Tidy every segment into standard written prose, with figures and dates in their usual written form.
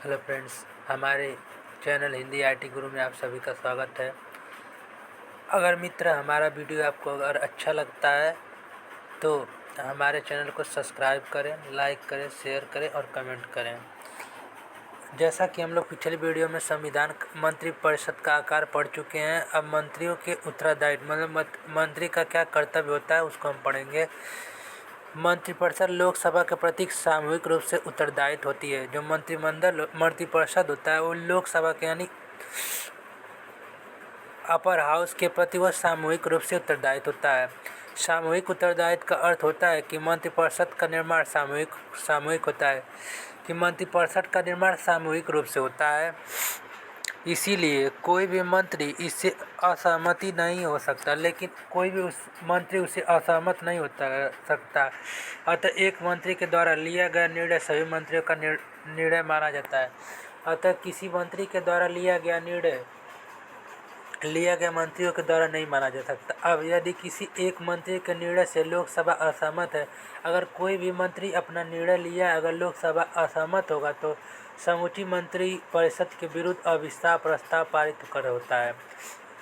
Hello friends, हमारे channel Hindi IT गुरु में आप सभी का स्वागत है। अगर मित्र हमारा वीडियो आपको अगर अच्छा लगता है तो हमारे चैनल को सब्सक्राइब करें, लाइक करें, शेयर करें और कमेंट करें। जैसा कि हम लोग पिछले वीडियो में संविधान मंत्री परिषद का आकार पढ़ चुके हैं, अब मंत्रियों के उत्तरदायित्व मतलब मंत्री का क्या कर्तव्य होता है उसको हम पढ़ेंगे। मंत्रिपरिषद लोकसभा के प्रति सामूहिक रूप से उत्तरदायित्व होती है। जो मंत्रिपरिषद होता है वो लोकसभा के यानी अपर हाउस के प्रति वह सामूहिक रूप से उत्तरदायित्व होता है। सामूहिक उत्तरदायित्व का अर्थ होता है कि मंत्रिपरिषद का निर्माण सामूहिक होता है कि मंत्रिपरिषद का निर्माण सामूहिक रूप से होता है। इसीलिए कोई भी मंत्री इससे असहमति नहीं हो सकता, लेकिन कोई भी उस मंत्री उससे असहमत नहीं होता सकता। अतः एक मंत्री के द्वारा लिया गया निर्णय सभी मंत्रियों का निर्णय माना जाता है। अतः किसी मंत्री के द्वारा लिया गया मंत्रियों के द्वारा नहीं माना जा सकता। अब यदि किसी एक मंत्री के निर्णय से लोकसभा असहमत है, अगर कोई भी मंत्री अपना निर्णय लिया, अगर लोकसभा असहमत होगा तो समूची मंत्री परिषद के विरुद्ध अविश्वास प्रस्ताव पारित कर होता है।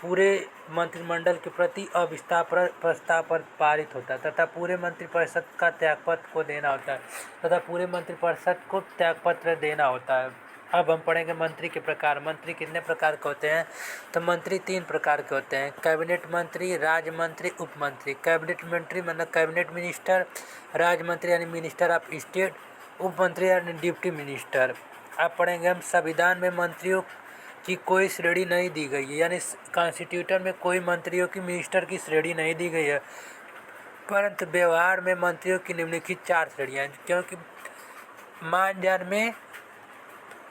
पूरे मंत्रिमंडल के प्रति अविश्वास प्रस्ताव पारित होता है तथा पूरे मंत्रिपरिषद का त्यागपत्र को देना होता है तथा पूरे मंत्रिपरिषद को त्यागपत्र देना होता है। अब हम पढ़ेंगे मंत्री के प्रकार। मंत्री कितने प्रकार के होते हैं? तो मंत्री 3 प्रकार के होते हैं: कैबिनेट मंत्री, राज्य मंत्री, उप मंत्री। कैबिनेट मंत्री मतलब कैबिनेट मिनिस्टर, राज्य मंत्री यानी मिनिस्टर ऑफ स्टेट, उप मंत्री यानी डिप्टी मिनिस्टर। अब पढ़ेंगे हम संविधान में मंत्रियों की कोई श्रेणी नहीं दी गई है, यानी कॉन्स्टिट्यूशन में कोई मंत्रियों की मिनिस्टर की श्रेणी नहीं दी गई है, परंतु व्यवहार में मंत्रियों की निम्नलिखित 4 श्रेणियाँ हैं। क्योंकि मानजान में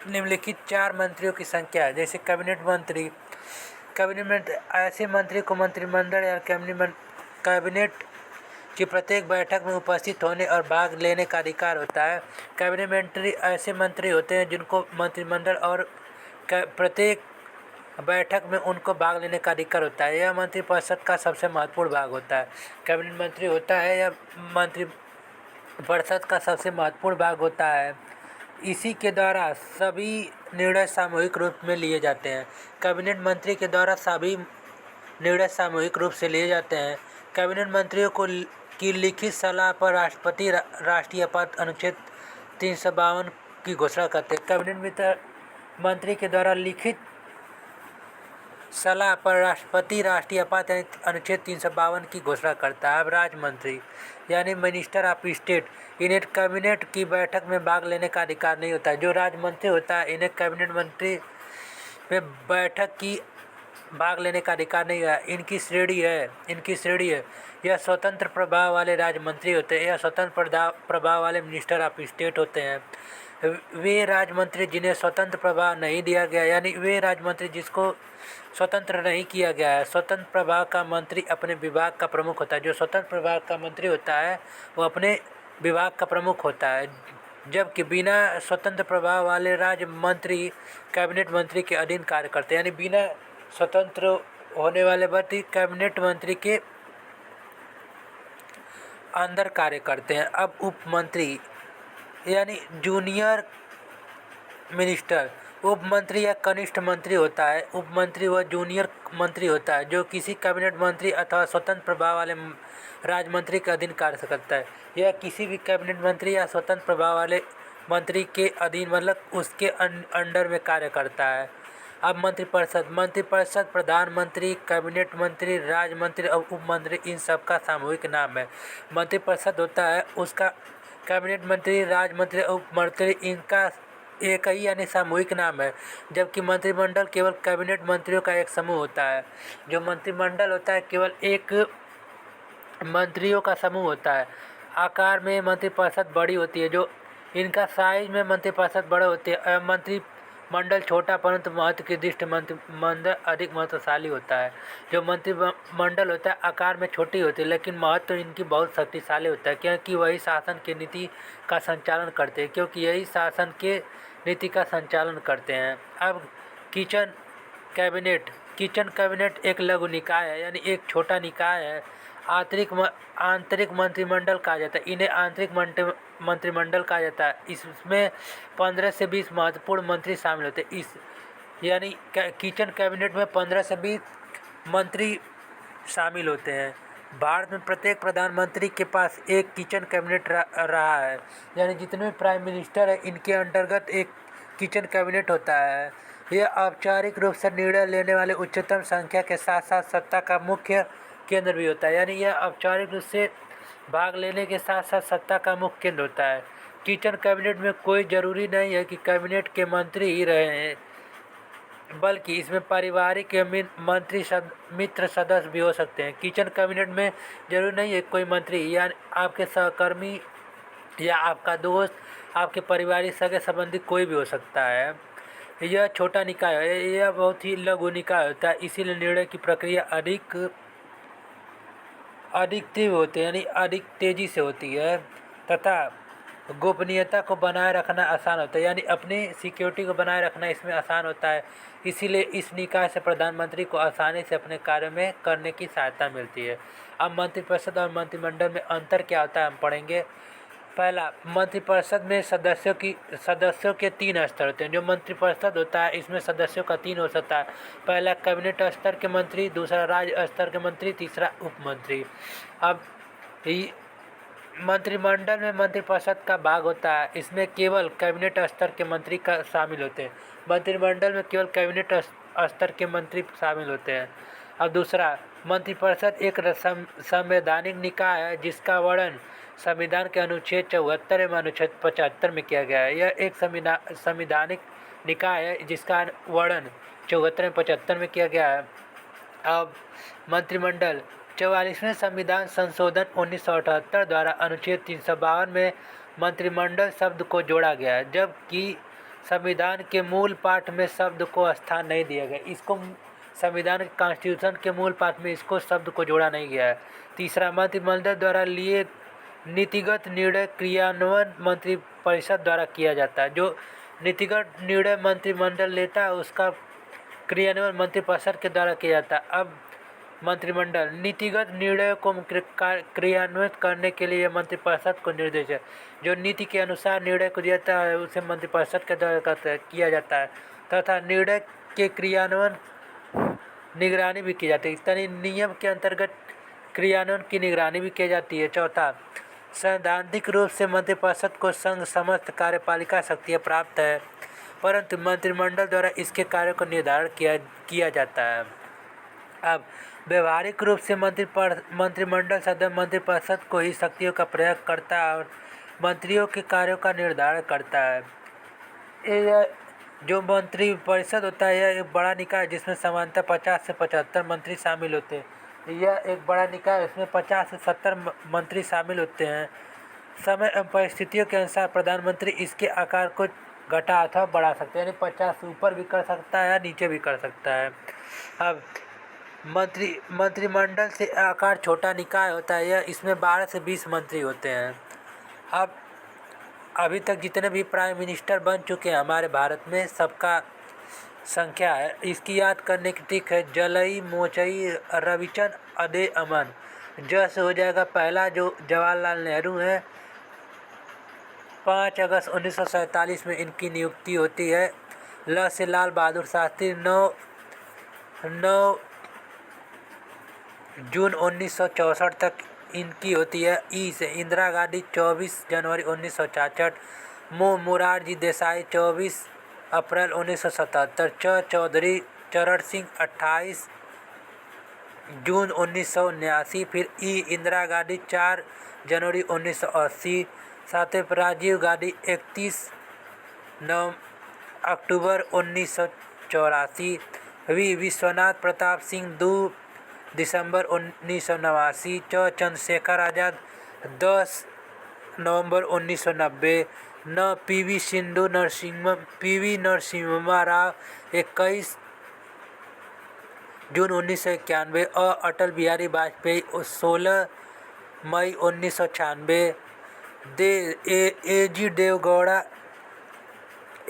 निम्नलिखित 4 मंत्रियों की संख्या है। जैसे कैबिनेट ऐसे मंत्री को मंत्रिमंडल या कैबिनेट की प्रत्येक बैठक में उपस्थित होने और भाग लेने का अधिकार होता है। कैबिनेट मंत्री ऐसे मंत्री होते हैं जिनको मंत्रिमंडल और प्रत्येक बैठक में उनको भाग लेने का अधिकार होता है। यह मंत्रिपरिषद का सबसे महत्वपूर्ण भाग होता है। कैबिनेट मंत्री होता है या मंत्रिपरिषद का सबसे महत्वपूर्ण भाग होता है। इसी के द्वारा सभी निर्णय सामूहिक रूप में लिए जाते हैं। कैबिनेट मंत्री के द्वारा सभी निर्णय सामूहिक रूप से लिए जाते हैं। कैबिनेट मंत्रियों की लिखित सलाह पर राष्ट्रपति राष्ट्रीय आपात अनुच्छेद 352 की घोषणा करते हैं। कैबिनेट मंत्री के द्वारा लिखित सलाह पर राष्ट्रपति राष्ट्रीय आपात अनुच्छेद 352 की घोषणा करता है। अब राज्य मंत्री यानी मिनिस्टर ऑफ स्टेट, इन्हें कैबिनेट की बैठक में भाग लेने का अधिकार नहीं होता है। जो राज्य मंत्री होता है इन्हें कैबिनेट मंत्री में बैठक की भाग लेने का अधिकार नहीं है। इनकी श्रेणी है यह स्वतंत्र प्रभाव वाले राज्य मंत्री होते हैं, यह स्वतंत्र प्रभाव वाले मिनिस्टर ऑफ स्टेट होते हैं। वे राज्य मंत्री जिन्हें स्वतंत्र प्रभाव नहीं दिया गया, यानी वे राज्य मंत्री जिसको स्वतंत्र नहीं किया गया है। स्वतंत्र प्रभाव का मंत्री अपने विभाग का प्रमुख होता है। जो स्वतंत्र प्रभाव का मंत्री होता है वो अपने विभाग का प्रमुख होता है, जबकि बिना स्वतंत्र प्रभाव वाले राज्य मंत्री कैबिनेट मंत्री के अधीन कार्य करते हैं, यानी बिना स्वतंत्र होने वाले मंत्री कैबिनेट मंत्री के अंदर कार्य करते हैं। अब उप मंत्री यानी जूनियर मिनिस्टर, उप मंत्री या कनिष्ठ मंत्री होता है। उप मंत्री व जूनियर मंत्री होता है जो किसी कैबिनेट मंत्री अथवा स्वतंत्र प्रभाव वाले राज्य मंत्री के अधीन कार्य करता है। यह किसी भी कैबिनेट मंत्री या स्वतंत्र प्रभाव वाले मंत्री के अधीन मतलब उसके अंडर में कार्य करता है। अब मंत्रिपरिषद प्रधानमंत्री, कैबिनेट मंत्री, राज्य मंत्री और उप मंत्री इन सब का सामूहिक नाम है। मंत्रिपरिषद होता है उसका कैबिनेट मंत्री, राज्य मंत्री और उप मंत्री इनका एक ही यानी सामूहिक नाम है, जबकि मंत्रिमंडल केवल कैबिनेट मंत्रियों का एक समूह होता है। जो मंत्रिमंडल होता है केवल एक मंत्रियों का समूह होता है। आकार में मंत्रिपरिषद बड़ी होती है, जो इनका साइज में मंत्रिपरिषद बड़े होते हैं। मंत्रिमंडल छोटा परंतु महत्व की दृष्टि मंत्रिमंडल अधिक महत्वशाली होता है। जो मंत्रिमंडल होता है आकार में छोटी होती है लेकिन महत्व इनकी बहुत शक्तिशाली होता है, क्योंकि वही शासन की नीति का संचालन करते हैं। अब किचन कैबिनेट एक लघु निकाय है, यानी एक छोटा निकाय है। आंतरिक मंत्रिमंडल कहा जाता है। इन्हें आंतरिक मंत्रिमंडल कहा जाता है। इसमें 15 से 20 महत्वपूर्ण मंत्री शामिल होते हैं। इस यानी किचन कैबिनेट में 15 से 20 मंत्री शामिल होते हैं। भारत में प्रत्येक प्रधानमंत्री के पास एक किचन कैबिनेट रहा है, यानी जितने भी प्राइम मिनिस्टर हैं इनके अंतर्गत एक किचन कैबिनेट होता है। यह औपचारिक रूप से निर्णय लेने वाले उच्चतम संख्या के साथ साथ सत्ता का मुख्य केंद्र भी होता है, यानी यह औपचारिक रूप से भाग लेने के साथ साथ सत्ता का मुख्य केंद्र होता है। किचन कैबिनेट में कोई ज़रूरी नहीं है कि कैबिनेट के मंत्री ही रहे हैं, बल्कि इसमें पारिवारिक या मित्र सदस्य भी हो सकते हैं। किचन कैबिनेट में जरूरी नहीं है कोई मंत्री या आपके सहकर्मी या आपका दोस्त, आपके पारिवारिक सगे संबंधी कोई भी हो सकता है। यह छोटा निकाय है, यह बहुत ही लघु निकाय होता है, इसीलिए निर्णय की प्रक्रिया अधिक तीव्र होती है, यानी अधिक तेज़ी से होती है, तथा गोपनीयता को बनाए रखना आसान होता है, यानी अपनी सिक्योरिटी को बनाए रखना इसमें आसान होता है। इसीलिए इस निकाय से प्रधानमंत्री को आसानी से अपने कार्य में करने की सहायता मिलती है। अब मंत्रिपरिषद और मंत्रिमंडल में अंतर क्या होता है हम पढ़ेंगे। पहला, मंत्रिपरिषद में सदस्यों के 3 स्तर होते हैं। जो मंत्रिपरिषद होता है इसमें सदस्यों का 3 हो सकता है। पहला कैबिनेट स्तर के मंत्री, दूसरा राज्य स्तर के मंत्री, तीसरा उप मंत्री। अब मंत्रिमंडल में मंत्रिपरिषद का भाग होता है, इसमें केवल कैबिनेट स्तर के मंत्री का शामिल होते हैं। मंत्रिमंडल में केवल कैबिनेट स्तर के मंत्री शामिल होते हैं। अब दूसरा, मंत्रिपरिषद एक संवैधानिक निकाय है जिसका वर्णन संविधान के अनुच्छेद 74 एवं अनुच्छेद 75 में किया गया है। यह एक संवैधानिक निकाय है जिसका वर्णन 74 एवं 75 में किया गया है। अब मंत्रिमंडल 44वें संविधान संशोधन 1978 द्वारा अनुच्छेद 352 में मंत्रिमंडल शब्द को जोड़ा गया है, जबकि संविधान के मूल पाठ में शब्द को स्थान नहीं दिया गया। इसको संविधान के कॉन्स्टिट्यूशन के मूल पाठ में इसको शब्द को जोड़ा नहीं गया है। तीसरा, मंत्रिमंडल द्वारा लिए नीतिगत निर्णय क्रियान्वयन मंत्रिपरिषद द्वारा किया जाता है। जो नीतिगत निर्णय मंत्रिमंडल लेता है उसका क्रियान्वयन मंत्रिपरिषद के द्वारा किया जाता है। अब मंत्रिमंडल नीतिगत निर्णय को क्रियान्वित करने के लिए मंत्रिपरिषद को निर्देश है। जो नीति के अनुसार निर्णय को दिया जाता है उसे मंत्रिपरिषद के द्वारा किया जाता है, तथा निर्णय के क्रियान्वयन निगरानी भी की जाती है। यानी नियम के अंतर्गत क्रियान्वयन की निगरानी भी की जाती है। चौथा, सैद्धांतिक रूप से मंत्रिपरिषद को संघ समस्त कार्यपालिका शक्तियाँ प्राप्त है, परंतु मंत्रिमंडल द्वारा इसके कार्यों का निर्धारण किया जाता है। अब व्यवहारिक रूप से मंत्रिमंडल सदस्य मंत्रिपरिषद को ही शक्तियों का प्रयोग करता है और मंत्रियों के कार्यों का निर्धारण करता है। यह जो मंत्रिपरिषद होता है यह एक बड़ा निकाय है जिसमें सामान्यतः 50 से 75 मंत्री शामिल होते हैं। यह एक बड़ा निकाय है, इसमें 50 से 70 मंत्री शामिल होते हैं। समय एवं परिस्थितियों के अनुसार प्रधानमंत्री इसके आकार को घटा अथवा बढ़ा सकते हैं, यानी 50 से ऊपर भी कर सकता है या नीचे भी कर सकता है। अब मंत्रिमंडल से आकार छोटा निकाय होता है, यह इसमें 12 से 20 मंत्री होते हैं। अब अभी तक जितने भी प्राइम मिनिस्टर बन चुके हैं हमारे भारत में सबका संख्या है, इसकी याद करने की ट्रिक है जलई मोचई रविचंद अदे अमन। ज से हो जाएगा पहला जो जवाहरलाल नेहरू हैं, 5 अगस्त 1947 में इनकी नियुक्ति होती है। ल से लाल बहादुर शास्त्री 9 जून 1964 तक इनकी होती है। ई से इंदिरा गांधी 24 जनवरी 1966, मोरारजी देसाई 24 अप्रैल 1977, चौधरी चरण सिंह 28 जून 1979, फिर ई इंदिरा गांधी 4 जनवरी 1980, साथ ही राजीव गांधी 31 अक्टूबर 1984, विश्वनाथ प्रताप सिंह 2 दिसंबर 1989, चंद्रशेखर आज़ाद 10 नवंबर 1990, पीवी नरसिम्हा राव 21 जून 1991, अटल बिहारी वाजपेयी 16 मई 1996, A.G. देवेगौड़ा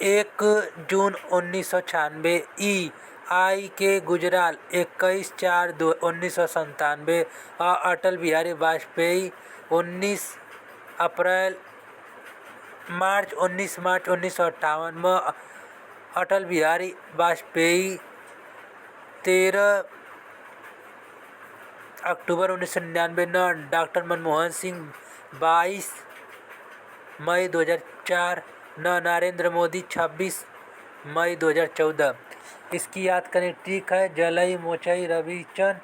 1 जून 1996, I.K. गुजराल 21/4/1997 और अटल बिहारी वाजपेयी 19 अप्रैल 19 मार्च 1958 में अटल बिहारी वाजपेयी, 13 अक्टूबर 1999 न डॉक्टर मनमोहन सिंह, 22 मई 2004 न नरेंद्र मोदी, 26 मई 2014। इसकी याद करें। ठीक है, जलई मोचई रविचंद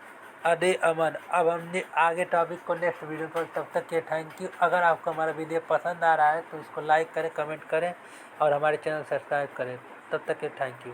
अदे अमन। अब हमने आगे टॉपिक को नेक्स्ट वीडियो पर, तब तक के थैंक यू। अगर आपको हमारा वीडियो पसंद आ रहा है तो इसको लाइक करें, कमेंट करें और हमारे चैनल सब्सक्राइब करें। तब तक के थैंक यू।